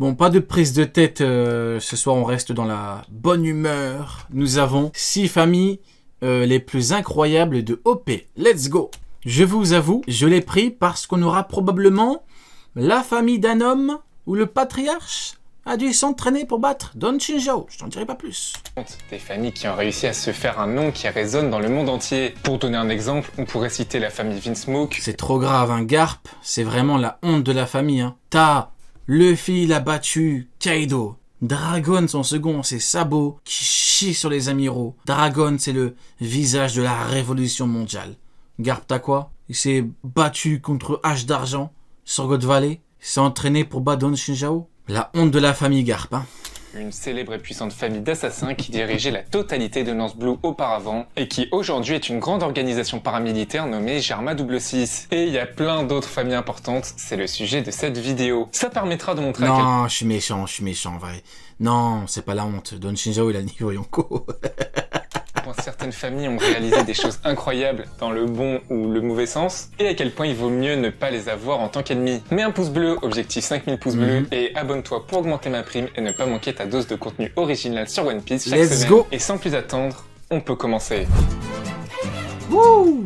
Bon, pas de prise de tête, ce soir on reste dans la bonne humeur. Nous avons 6 familles les plus incroyables de OP. Let's go. Je vous avoue, je l'ai pris parce qu'on aura probablement la famille d'un homme où le patriarche a dû s'entraîner pour battre Don Chinzhao. Je t'en dirai pas plus. Des familles qui ont réussi à se faire un nom qui résonne dans le monde entier. Pour donner un exemple, on pourrait citer la famille Vinsmoke. C'est trop grave, hein. Garp, c'est vraiment la honte de la famille, hein. Luffy l'a battu Kaido. Dragon, son second, c'est Sabo qui chie sur les amiraux. Dragon, c'est le visage de la révolution mondiale. Garp, t'as quoi? Il s'est battu contre H d'argent sur God Valley. Il s'est entraîné pour battre Don Chinzhao. La honte de la famille Garp, hein. Une célèbre et puissante famille d'assassins qui dirigeait la totalité de Lance Blue auparavant et qui aujourd'hui est une grande organisation paramilitaire nommée Germa 66. Et il y a plein d'autres familles importantes, c'est le sujet de cette vidéo. Ça permettra de montrer Non, je suis méchant, en vrai. Non, c'est pas la honte. Don Chinzhao, il a le niveau Yonko. certaines familles ont réalisé des choses incroyables dans le bon ou le mauvais sens, et à quel point il vaut mieux ne pas les avoir en tant qu'ennemis. Mets un pouce bleu, objectif 5000 pouces bleus, et abonne-toi pour augmenter ma prime et ne pas manquer ta dose de contenu original sur One Piece chaque semaine. Go. Et sans plus attendre, on peut commencer. Wouh.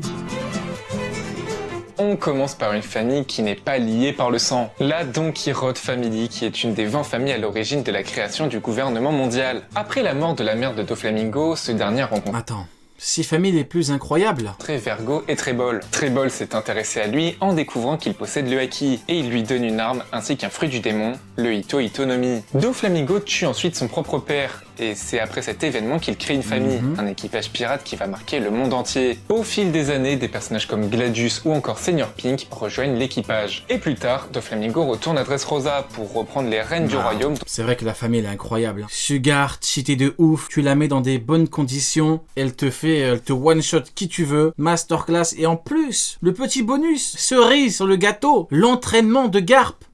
On commence par une famille qui n'est pas liée par le sang, la Don Quirote Family, qui est une des 20 familles à l'origine de la création du gouvernement mondial. Après la mort de la mère de Doflamingo, ce dernier rencontre... Attends, 6 familles les plus incroyables. Vergo et Trébol. Trébol s'est intéressé à lui en découvrant qu'il possède le Haki, et il lui donne une arme ainsi qu'un fruit du démon, le Ito Itonomi. Doflamingo tue ensuite son propre père, et c'est après cet événement qu'il crée une famille, un équipage pirate qui va marquer le monde entier. Au fil des années, des personnages comme Gladius ou encore Senior Pink rejoignent l'équipage. Et plus tard, Doflamingo retourne à Dressrosa pour reprendre les rênes du royaume. C'est vrai que la famille elle est incroyable. Sugar, cheaté de ouf, tu la mets dans des bonnes conditions, elle te one-shot qui tu veux, masterclass, et en plus, le petit bonus, cerise sur le gâteau, l'entraînement de Garp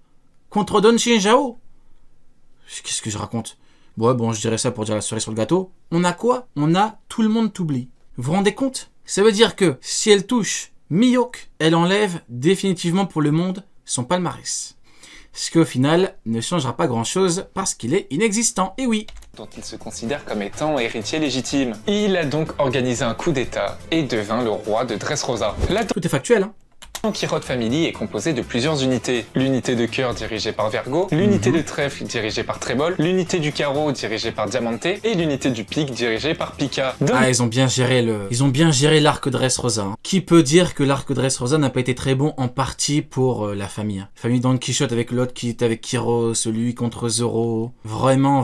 contre Don Chinzhao. Qu'est-ce que je raconte? Ouais, bon, je dirais ça pour dire la cerise sur le gâteau. On a quoi? On a tout le monde t'oublie. Vous vous rendez compte? Ça veut dire que si elle touche Mihawk, elle enlève définitivement pour le monde son palmarès. Ce qui au final ne changera pas grand-chose parce qu'il est inexistant, et oui. Dont il se considère comme étant héritier légitime. Il a donc organisé un coup d'état et devint le roi de Dressrosa. Tout est factuel, hein. La Don Quirote Family est composée de plusieurs unités. L'unité de cœur dirigée par Vergo, l'unité de trèfle dirigée par Trébol, l'unité du carreau dirigée par Diamante et l'unité du pic dirigée par Pika. Ils ont bien géré l'arc Dressrosa. Hein. Qui peut dire que l'arc Dressrosa n'a pas été très bon en partie pour la famille. Hein. Famille Don Quichotte avec l'autre qui était avec Kiro, celui contre Zoro. Vraiment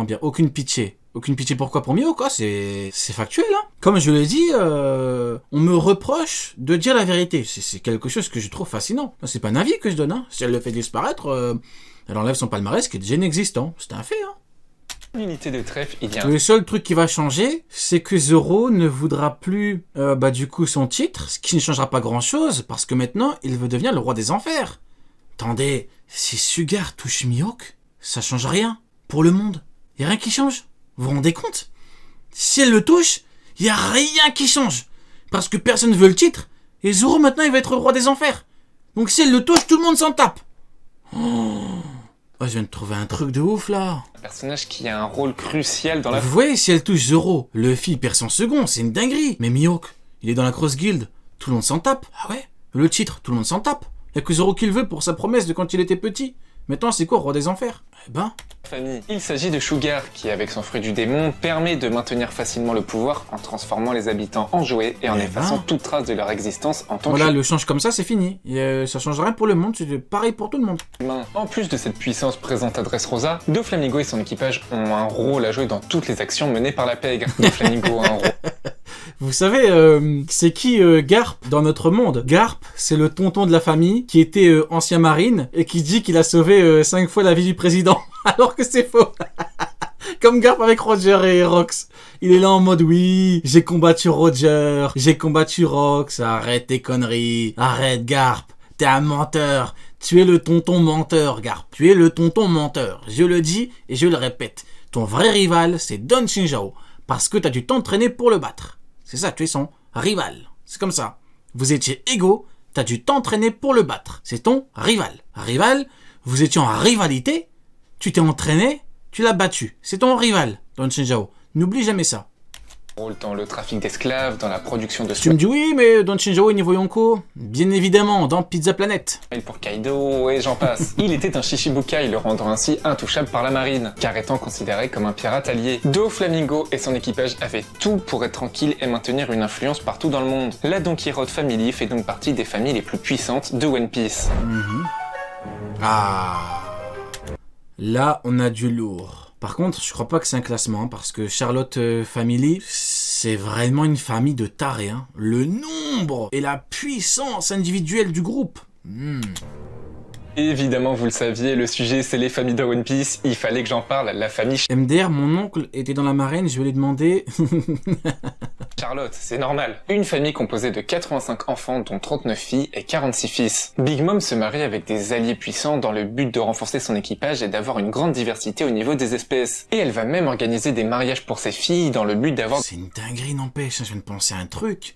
bien. Aucune pitié. Aucune pitié pourquoi? Pour Mihawk, c'est factuel, hein. Comme je l'ai dit, on me reproche de dire la vérité. C'est quelque chose que je trouve fascinant. C'est pas un avis que je donne, hein. Si elle le fait disparaître, elle enlève son palmarès qui est déjà inexistant. C'est un fait, hein. L'unité de trèfle, il y a... Le seul truc qui va changer, c'est que Zoro ne voudra plus, du coup, son titre, ce qui ne changera pas grand-chose, parce que maintenant, il veut devenir le roi des enfers. Attendez, si Sugar touche Mihawk, ça change rien pour le monde. Y a rien qui change. Vous vous rendez compte? Si elle le touche, il n'y a rien qui change. Parce que personne ne veut le titre. Et Zoro, maintenant, il va être le roi des enfers. Donc si elle le touche, tout le monde s'en tape. Je viens de trouver un truc de ouf, là. Un personnage qui a un rôle crucial dans la... Vous voyez, si elle touche Zoro, Luffy perd son second, c'est une dinguerie. Mais Mihawk, il est dans la Cross Guild. Tout le monde s'en tape. Ah ouais? Le titre, tout le monde s'en tape. Il n'y a que Zoro qui le veut pour sa promesse de quand il était petit. Maintenant, c'est quoi, roi des enfers? Eh ben... famille. Il s'agit de Sugar, qui avec son fruit du démon, permet de maintenir facilement le pouvoir en transformant les habitants en jouets et en effaçant toute trace de leur existence en tant que... Voilà, le change comme ça, c'est fini. Ça change rien pour le monde, c'est pareil pour tout le monde. En plus de cette puissance présente à Dressrosa, Doflamingo et son équipage ont un rôle à jouer dans toutes les actions menées par la pègre. Doflamingo a un rôle... Vous savez, c'est qui Garp dans notre monde? Garp, c'est le tonton de la famille qui était ancien marine et qui dit qu'il a sauvé 5 fois la vie du président. Alors que c'est faux. Comme Garp avec Roger et Rox. Il est là en mode oui, j'ai combattu Roger, j'ai combattu Rox. Arrête tes conneries. Arrête Garp. T'es un menteur. Tu es le tonton menteur, Garp. Tu es le tonton menteur. Je le dis et je le répète. Ton vrai rival, c'est Don Chinzhao. Parce que t'as dû t'entraîner pour le battre. C'est ça, tu es son rival. C'est comme ça. Vous étiez égaux, t'as dû t'entraîner pour le battre. C'est ton rival. Rival, vous étiez en rivalité. Tu t'es entraîné, tu l'as battu. C'est ton rival, Don Chenzhao. N'oublie jamais ça. Rôle dans le trafic d'esclaves, dans la production de Tu me dis oui, mais Don Chenzhao et niveau Yonko, bien évidemment, dans Pizza Planet. pour Kaido, et j'en passe. Il était un Shichibukai, le rendant ainsi intouchable par la marine, car étant considéré comme un pirate allié. Doflamingo et son équipage avaient tout pour être tranquilles et maintenir une influence partout dans le monde. La Don Quirote Family fait donc partie des familles les plus puissantes de One Piece. Ah. Là, on a du lourd. Par contre, je crois pas que c'est un classement, parce que Charlotte Family, c'est vraiment une famille de tarés. Hein. Le nombre et la puissance individuelle du groupe. Évidemment, vous le saviez, le sujet c'est les familles de One Piece, il fallait que j'en parle, la famille MDR, mon oncle était dans la marine, je lui ai demandé... Charlotte, c'est normal. Une famille composée de 85 enfants, dont 39 filles et 46 fils. Big Mom se marie avec des alliés puissants dans le but de renforcer son équipage et d'avoir une grande diversité au niveau des espèces. Et elle va même organiser des mariages pour ses filles dans le but d'avoir... C'est une dinguerie, n'empêche, je viens de penser à un truc.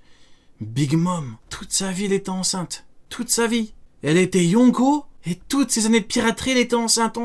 Big Mom, toute sa vie, elle était enceinte. Toute sa vie. Elle était Yonko, et toutes ces années de piraterie, elle était enceinte.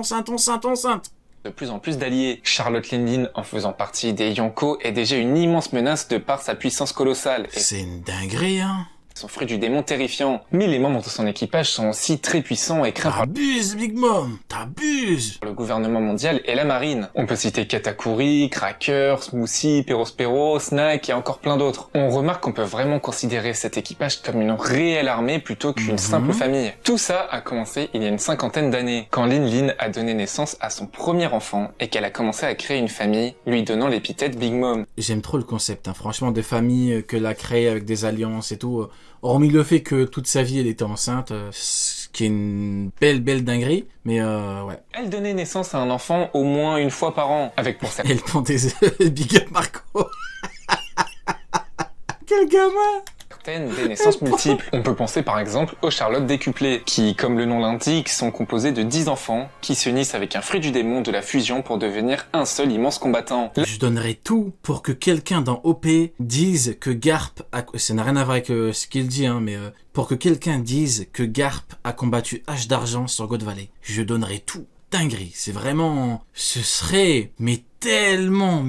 De plus en plus d'alliés. Charlotte Linlin, en faisant partie des Yonko, est déjà une immense menace de par sa puissance colossale. Et C'est une dinguerie, hein. son fruit du démon terrifiant. Mais les membres de son équipage sont aussi très puissants et craints par T'abuses, Big Mom, t'abuses. le gouvernement mondial et la marine. On peut citer Katakuri, Cracker, Smoothie, Perospero, Snack et encore plein d'autres. On remarque qu'on peut vraiment considérer cet équipage comme une réelle armée plutôt qu'une simple famille. Tout ça a commencé il y a une 50aine d'années, quand Linlin a donné naissance à son premier enfant et qu'elle a commencé à créer une famille, lui donnant l'épithète Big Mom. J'aime trop le concept, hein. Franchement, des familles qu'elle a créées avec des alliances et tout. Hormis le fait que toute sa vie, elle était enceinte, ce qui est une belle dinguerie. Mais ouais. Elle donnait naissance à un enfant au moins une fois par an, avec pour Elle prend des Big Up Marco. Quel gamin. des naissances multiples. On peut penser par exemple aux Charlotte décuplées, qui, comme le nom l'indique, sont composées de 10 enfants qui s'unissent avec un fruit du démon de la fusion pour devenir un seul immense combattant. Je donnerais tout pour que quelqu'un dans OP dise que Garp a... Ça n'a rien à voir avec ce qu'il dit, hein, mais pour que quelqu'un dise que Garp a combattu H d'argent sur God Valley. Je donnerais tout. Dinguerie, c'est vraiment... Ce serait... Mais tellement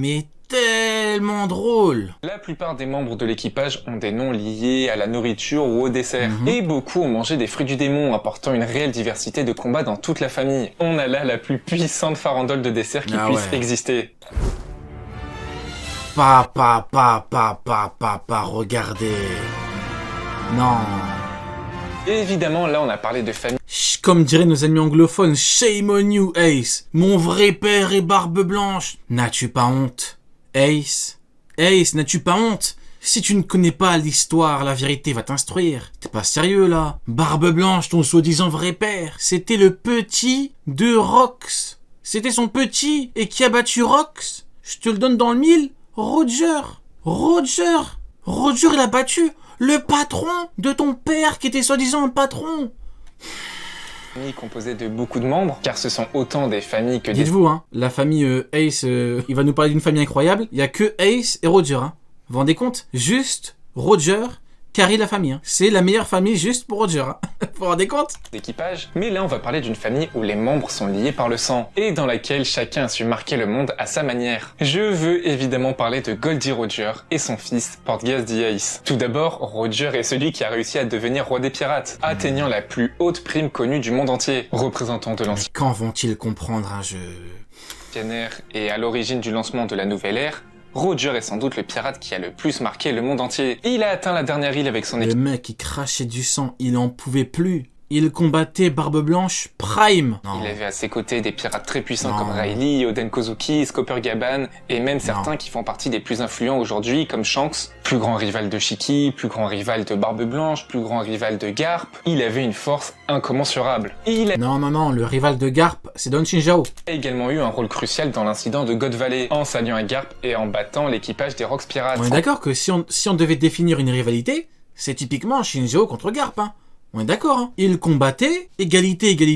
drôle. La plupart des membres de l'équipage ont des noms liés à la nourriture ou au dessert. Et beaucoup ont mangé des fruits du démon, apportant une réelle diversité de combats dans toute la famille. On a là la plus puissante farandole de dessert qui puisse exister. Regardez. Non. Évidemment, là on a parlé de famille. Comme diraient nos amis anglophones, shame on you, Ace. Mon vrai père est Barbe Blanche. N'as-tu pas honte, Ace? Ace, n'as-tu pas honte? Si tu ne connais pas l'histoire, la vérité va t'instruire. T'es pas sérieux, là? Barbe Blanche, ton soi-disant vrai père, c'était le petit de Rox. C'était son petit, et qui a battu Rox? Je te le donne dans le mille. Roger, il a battu le patron de ton père, qui était soi-disant un patron. Famille composée de beaucoup de membres, car ce sont autant des familles que des... Dites-vous, hein, la famille Ace, il va nous parler d'une famille incroyable. Il y a que Ace et Roger, hein. Vous vous rendez compte? Juste Roger carry la famille, hein. C'est la meilleure famille juste pour Roger, hein. Vous vous rendez compte? d'équipage. Mais là, on va parler d'une famille où les membres sont liés par le sang, et dans laquelle chacun a su marquer le monde à sa manière. Je veux évidemment parler de Goldie Roger et son fils, Portgas the Ace. Tout d'abord, Roger est celui qui a réussi à devenir roi des pirates, atteignant la plus haute prime connue du monde entier, représentant de l'ancienne Quand vont-ils comprendre un jeu? ère et à l'origine du lancement de la nouvelle ère. Roger est sans doute le pirate qui a le plus marqué le monde entier. Il a atteint la dernière île avec son équipe. Le mec, il crachait du sang, il en pouvait plus. Il combattait Barbe Blanche Prime. Non. Il avait à ses côtés des pirates très puissants comme Riley, Oden Kozuki, Scopper Gaban, et même certains qui font partie des plus influents aujourd'hui, comme Shanks, plus grand rival de Shiki, plus grand rival de Barbe Blanche, plus grand rival de Garp. Il avait une force incommensurable. Et il a Non, le rival de Garp, c'est Don Chenzhao. également eu un rôle crucial dans l'incident de God Valley, en s'alliant à Garp et en battant l'équipage des Rocks Pirates. On est d'accord que si on devait définir une rivalité, c'est typiquement Chenzhao contre Garp, hein. On est d'accord, hein. Ils combattaient, égalité. Il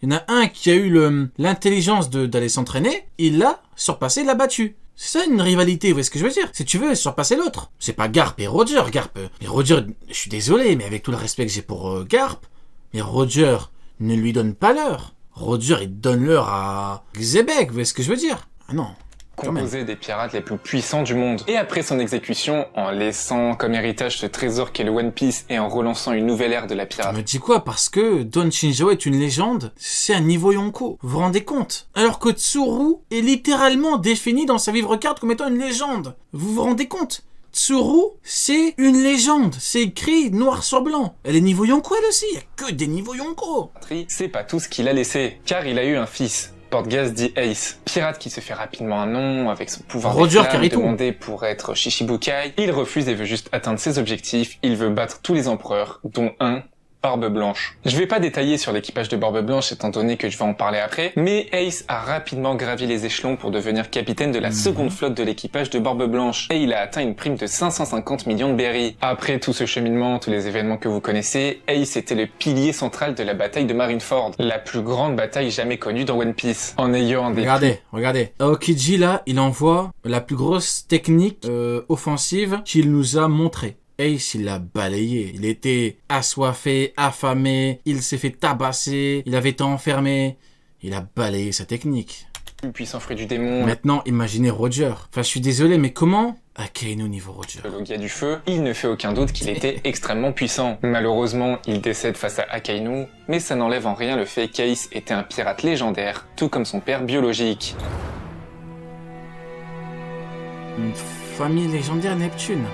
y en a un qui a eu l'intelligence d'aller s'entraîner, il l'a surpassé, il l'a battu. C'est ça une rivalité, vous voyez ce que je veux dire? Si tu veux surpasser l'autre. C'est pas Garp et Roger, mais Roger, je suis désolé, mais avec tout le respect que j'ai pour Garp, mais Roger ne lui donne pas l'heure. Roger, il donne l'heure à Xebec, vous voyez ce que je veux dire? Ah non. Composé des pirates les plus puissants du monde. Et après son exécution, en laissant comme héritage ce trésor qu'est le One Piece et en relançant une nouvelle ère de la Tu piraterie. me dis quoi? Parce que Don Shinjo est une légende? C'est un niveau Yonko. Vous vous rendez compte? Alors que Tsuru est littéralement défini dans sa vivre carte comme étant une légende. Vous vous rendez compte? Tsuru, c'est une légende. C'est écrit noir sur blanc. Elle est niveau Yonko elle aussi. Il y a que des niveaux Yonko. C'est pas tout ce qu'il a laissé, car il a eu un fils. Portgas dit Ace, pirate qui se fait rapidement un nom avec son pouvoir Roger des flammes, Carito. demandé pour être Shishibukai. Il refuse et veut juste atteindre ses objectifs. Il veut battre tous les empereurs, dont un Barbe Blanche. Je vais pas détailler sur l'équipage de Barbe Blanche étant donné que je vais en parler après, mais Ace a rapidement gravi les échelons pour devenir capitaine de la seconde flotte de l'équipage de Barbe Blanche et il a atteint une prime de 550 millions de berries. Après tout ce cheminement, tous les événements que vous connaissez, Ace était le pilier central de la bataille de Marineford, la plus grande bataille jamais connue dans One Piece, en ayant un des Regardez. Aokiji là, il envoie la plus grosse technique offensive qu'il nous a montrée. Ace, il l'a balayé. Il était assoiffé, affamé, il s'est fait tabasser, il avait été enfermé. Il a balayé sa technique. plus puissants fruits du démon, Maintenant, imaginez Roger. Enfin, je suis désolé, mais comment Akainu niveau Roger? le Logia du feu, il ne fait aucun doute qu'il était extrêmement puissant. Malheureusement, il décède face à Akainu, mais ça n'enlève en rien le fait qu'Ace était un pirate légendaire, tout comme son père biologique. Une famille légendaire Neptune.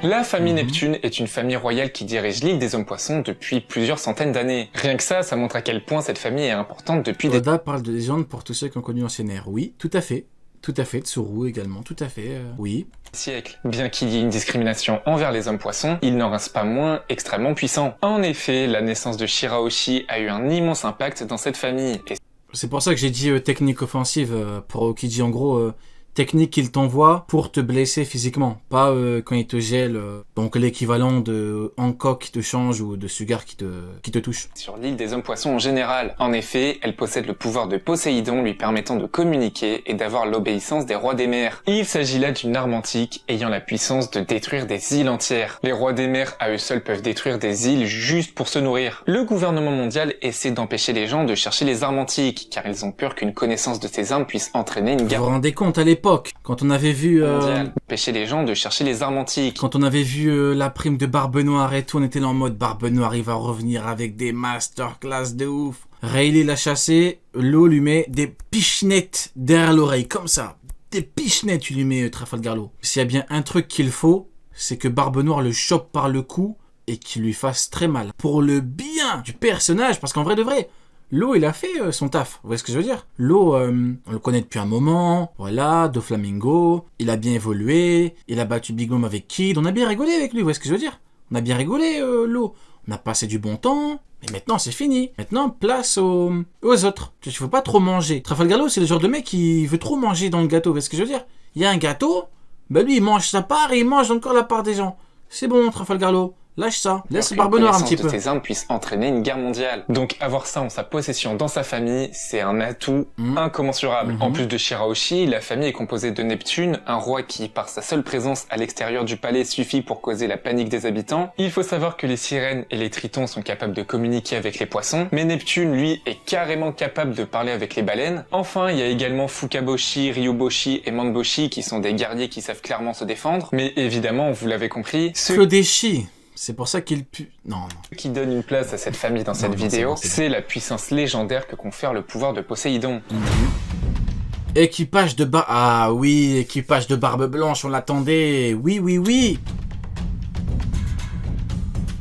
La famille Neptune est une famille royale qui dirige l'île des Hommes-Poissons depuis plusieurs centaines d'années. Rien que ça montre à quel point cette famille est importante depuis des Oda parle de légende pour tous ceux qui ont connu l'ancienne ère. Oui, tout à fait. Tout à fait. Tsuru également, tout à fait. Oui. siècles. Bien qu'il y ait une discrimination envers les Hommes-Poissons, il n'en reste pas moins extrêmement puissant. En effet, la naissance de Shirahoshi a eu un immense impact dans cette famille. Et C'est pour ça que j'ai dit technique offensive pour Aokiji. En gros, technique qu'il t'envoie pour te blesser physiquement. Pas quand il te gèle. Donc l'équivalent de Hancock qui te change ou de Sugar qui te touche. sur l'île des Hommes-Poissons en général. En effet, elle possède le pouvoir de Poséidon lui permettant de communiquer et d'avoir l'obéissance des rois des mers. Il s'agit là d'une arme antique ayant la puissance de détruire des îles entières. Les rois des mers à eux seuls peuvent détruire des îles juste pour se nourrir. Le gouvernement mondial essaie d'empêcher les gens de chercher les armes antiques car ils ont peur qu'une connaissance de ces armes puisse entraîner une Vous guerre vous rendez compte à l'époque, quand on avait vu... mondiale. Empêcher les gens de chercher les armes antiques. Quand on avait vu la prime de Barbe Noire et tout, on était là en mode Barbe Noire, il va revenir avec des masterclass de ouf. Rayleigh l'a chassé, Law lui met des pichenettes derrière l'oreille, comme ça. Des pichenettes, tu lui mets Trafalgar Law. S'il y a bien un truc qu'il faut, c'est que Barbe Noire le chope par le cou et qu'il lui fasse très mal. Pour le bien du personnage, parce qu'en vrai de vrai, Law, il a fait son taf. Vous voyez ce que je veux dire? Law, on le connaît depuis un moment. Voilà, Doflamingo. Il a bien évolué. Il a battu Big Mom avec Kid. On a bien rigolé avec lui. Vous voyez ce que je veux dire? On a bien rigolé, Law. On a passé du bon temps. Mais maintenant, c'est fini. Maintenant, place aux autres. Il faut pas trop manger. Trafalgar Law, c'est le genre de mec qui veut trop manger dans le gâteau. Vous voyez ce que je veux dire? Il y a un gâteau. Ben lui, il mange sa part et il mange encore la part des gens. C'est bon, Trafalgar Law. Lâche ça, laisse Barbe Noire un petit peu. Que ces armes puissent entraîner une guerre mondiale. Donc avoir ça en sa possession dans sa famille, c'est un atout incommensurable. En plus de Shirahoshi, la famille est composée de Neptune, un roi qui, par sa seule présence à l'extérieur du palais, suffit pour causer la panique des habitants. Il faut savoir que les sirènes et les tritons sont capables de communiquer avec les poissons, mais Neptune, lui, est carrément capable de parler avec les baleines. Enfin, il y a également Fukaboshi, Ryuboshi et Manboshi qui sont des guerriers qui savent clairement se défendre. Mais évidemment, vous l'avez compris, Kodeshi. C'est pour ça qu'il pue. Non. Ce qui donne une place à cette famille dans cette vidéo, c'est la puissance légendaire que confère le pouvoir de Poséidon. Équipage de Ah oui, équipage de Barbe Blanche, on l'attendait. Oui.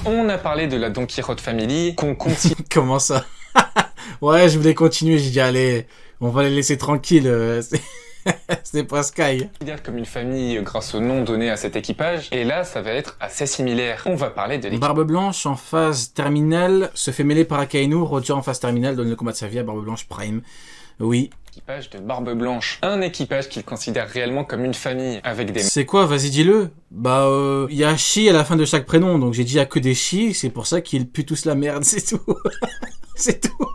On a parlé de la Don Quichotte Family, qu'on continue Comment ça? Ouais, je voulais continuer, j'ai dit allez, on va les laisser tranquilles. C'est pas Sky. comme une famille grâce au nom donné à cet équipage, et là ça va être assez similaire. On va parler de l'équipage Barbe Blanche en phase terminale se fait mêler par Akainu, Roger en phase terminale donne le combat de sa vie à Barbe Blanche Prime. Oui. de Barbe Blanche. Un équipage qu'il considère réellement comme une famille, avec des C'est quoi, vas-y dis-le. Bah, y a Shi à la fin de chaque prénom, donc j'ai dit y a que des Shi, c'est pour ça qu'ils puent tous la merde, c'est tout. C'est tout.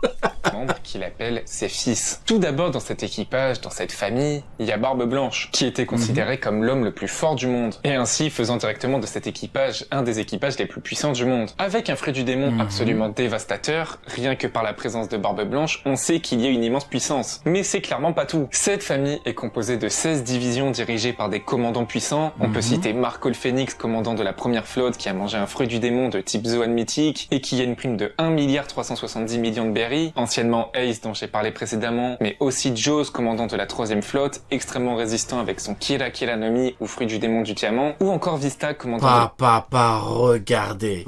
membres qu'il appelle ses fils. Tout d'abord dans cet équipage, dans cette famille, il y a Barbe Blanche, qui était considéré comme l'homme le plus fort du monde, et ainsi faisant directement de cet équipage un des équipages les plus puissants du monde. Avec un fruit du démon absolument dévastateur, rien que par la présence de Barbe Blanche, on sait qu'il y a une immense puissance. Mais c'est clairement pas tout. Cette famille est composée de 16 divisions dirigées par des commandants puissants. On peut citer Marco le Phénix, commandant de la première flotte qui a mangé un fruit du démon de type Zoan mythique et qui a une prime de 1,370 milliard de berries, anciennement Ace dont j'ai parlé précédemment, mais aussi Jaws, commandant de la troisième flotte, extrêmement résistant avec son Kira Kira no Mi ou fruit du démon du diamant, ou encore Vista, commandant regardez-le.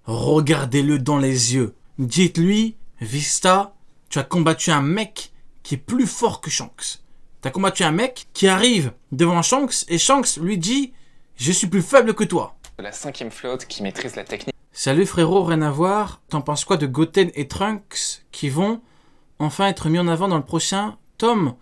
Regardez-le dans les yeux. Dites-lui, Vista, tu as combattu un mec qui est plus fort que Shanks. T'as combattu un mec qui arrive devant Shanks et Shanks lui dit « Je suis plus faible que toi ». de la cinquième flotte qui maîtrise la technique. Salut frérot, rien à voir. T'en penses quoi de Goten et Trunks qui vont enfin être mis en avant dans le prochain tome?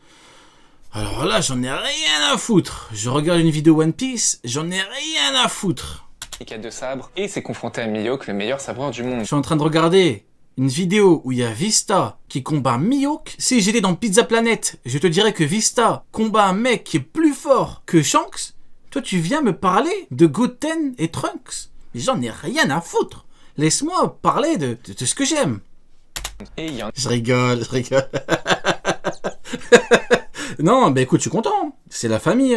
Alors là, j'en ai rien à foutre. Je regarde une vidéo One Piece, j'en ai rien à foutre. À deux sabres et s'est confronté à Mihawk, le meilleur sabreur du monde. Je suis en train de regarder une vidéo où il y a Vista qui combat Mihawk. Si j'étais dans Pizza Planet, je te dirais que Vista combat un mec qui est plus fort que Shanks. Toi, tu viens me parler de Goten et Trunks. J'en ai rien à foutre. Laisse-moi parler de ce que j'aime. Et il y en a... Je rigole. Non, bah écoute, je suis content. C'est la famille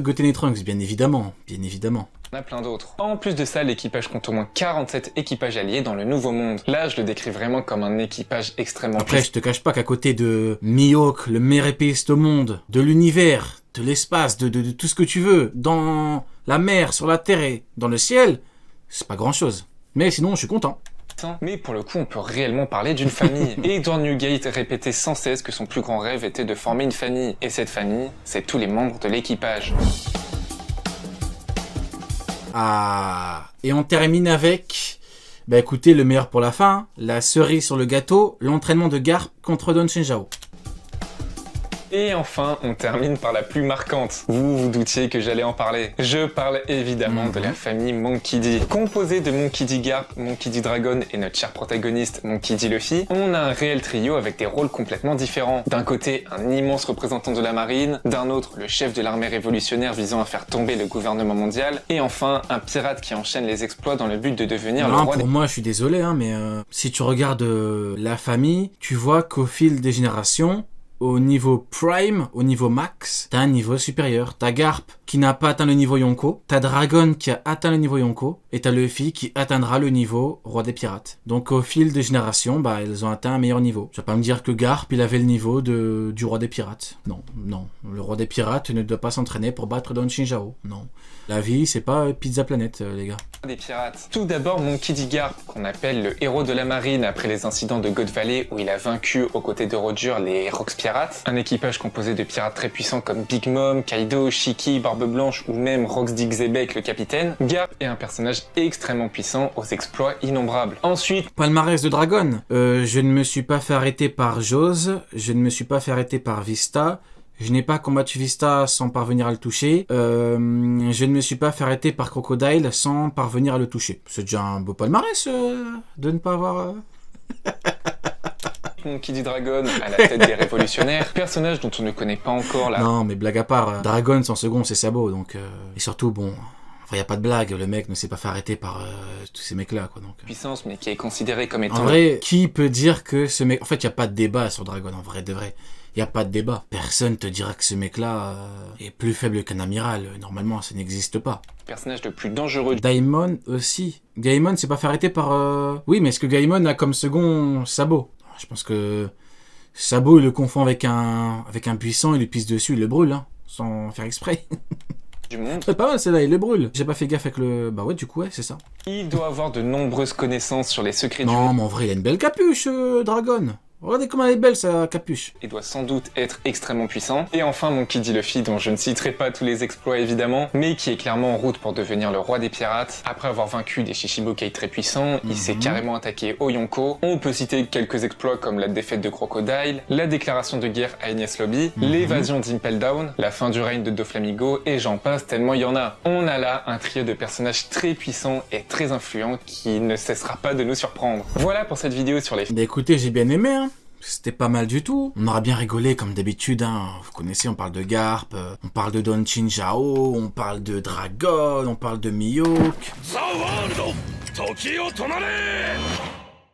Goten et Trunks, bien évidemment. Bien évidemment. Il y en a plein d'autres. En plus de ça, l'équipage compte au moins 47 équipages alliés dans le Nouveau Monde. Là, je le décris vraiment comme un équipage extrêmement puissant. Après, je te cache pas qu'à côté de Mihawk, le meilleur épéiste au monde, de l'univers, de l'espace, de tout ce que tu veux, dans la mer, sur la terre et dans le ciel, c'est pas grand chose. Mais sinon, je suis content. Mais pour le coup, on peut réellement parler d'une famille. Et Edward Newgate répétait sans cesse que son plus grand rêve était de former une famille. Et cette famille, c'est tous les membres de l'équipage. Ah, et on termine avec, bah écoutez, le meilleur pour la fin, la cerise sur le gâteau, l'entraînement de Garp contre Don Shenjao. Et enfin, on termine par la plus marquante. Vous vous doutiez que j'allais en parler. Je parle évidemment de la famille Monkey D. Composée de Monkey D. Garp, Monkey D. Dragon et notre cher protagoniste Monkey D. Luffy, on a un réel trio avec des rôles complètement différents. D'un côté, un immense représentant de la marine, d'un autre, le chef de l'armée révolutionnaire visant à faire tomber le gouvernement mondial, et enfin, un pirate qui enchaîne les exploits dans le but de devenir le roi pour moi, je suis désolé, mais si tu regardes la famille, tu vois qu'au fil des générations, au niveau prime, au niveau max, t'as un niveau supérieur. T'as Garp qui n'a pas atteint le niveau Yonko, t'as Dragon qui a atteint le niveau Yonko, et t'as Luffy qui atteindra le niveau Roi des Pirates. Donc au fil des générations, bah elles ont atteint un meilleur niveau. Tu vas pas me dire que Garp, il avait le niveau du Roi des Pirates. Non. Le Roi des Pirates ne doit pas s'entraîner pour battre Don Shinjao. Non. La vie, c'est pas Pizza Planet, les gars. Des pirates. Tout d'abord, Monkey D. Garp, qu'on appelle le héros de la marine après les incidents de God Valley où il a vaincu aux côtés de Roger les Rocks Pirates. Un équipage composé de pirates très puissants comme Big Mom, Kaido, Shiki, Barbe Blanche ou même Rox D. Xebec, le capitaine. Garp est un personnage extrêmement puissant aux exploits innombrables. Ensuite, palmarès de Dragon. Je ne me suis pas fait arrêter par Jaws, je ne me suis pas fait arrêter par Vista. Je n'ai pas combattu Vista sans parvenir à le toucher. Je ne me suis pas fait arrêter par Crocodile sans parvenir à le toucher. C'est déjà un beau palmarès de ne pas avoir... Monkey D. Dragon à la tête des révolutionnaires, personnage dont on ne connaît pas encore la... Non, mais blague à part, Dragon sans second c'est sabot, donc... Et surtout, bon... Enfin, y a pas de blague, le mec ne s'est pas fait arrêter par tous ces mecs-là, quoi, donc... Puissance, mais qui est considéré comme étant... En vrai, qui peut dire que ce mec... En fait, y a pas de débat sur Dragon, en vrai de vrai. Y a pas de débat. Personne te dira que ce mec-là est plus faible qu'un amiral. Normalement, ça n'existe pas. Personnage le plus dangereux. Daimon aussi. Daimon s'est pas fait arrêter par... Oui, mais est-ce que Daimon a comme second Sabo? Je pense que Sabo, il le confond avec un puissant, il lui pisse dessus, il le brûle, hein, sans faire exprès. Du monde. C'est pas mal, c'est là, il le brûle. J'ai pas fait gaffe avec le... Bah ouais, du coup, ouais, c'est ça. Il doit avoir de nombreuses connaissances sur les secrets du monde. Non, mais en vrai, il a une belle capuche, Dragon. Regardez comment elle est belle, sa capuche. Et doit sans doute être extrêmement puissant. Et enfin Monkey D. Luffy, dont je ne citerai pas tous les exploits évidemment, mais qui est clairement en route pour devenir le roi des pirates. Après avoir vaincu des Shishibukai très puissants, il s'est carrément attaqué au Yonko. On peut citer quelques exploits comme la défaite de Crocodile, la déclaration de guerre à Enies Lobby, l'évasion d'Impel Down, la fin du règne de Doflamingo, et j'en passe tellement il y en a. On a là un trio de personnages très puissants et très influents qui ne cessera pas de nous surprendre. Voilà pour cette vidéo sur les... Bah écoutez, j'ai bien aimé, hein. C'était pas mal du tout. On aura bien rigolé comme d'habitude, hein. Vous connaissez, on parle de Garp, on parle de Don Chinchao, on parle de Dragon, on parle de Mihawk.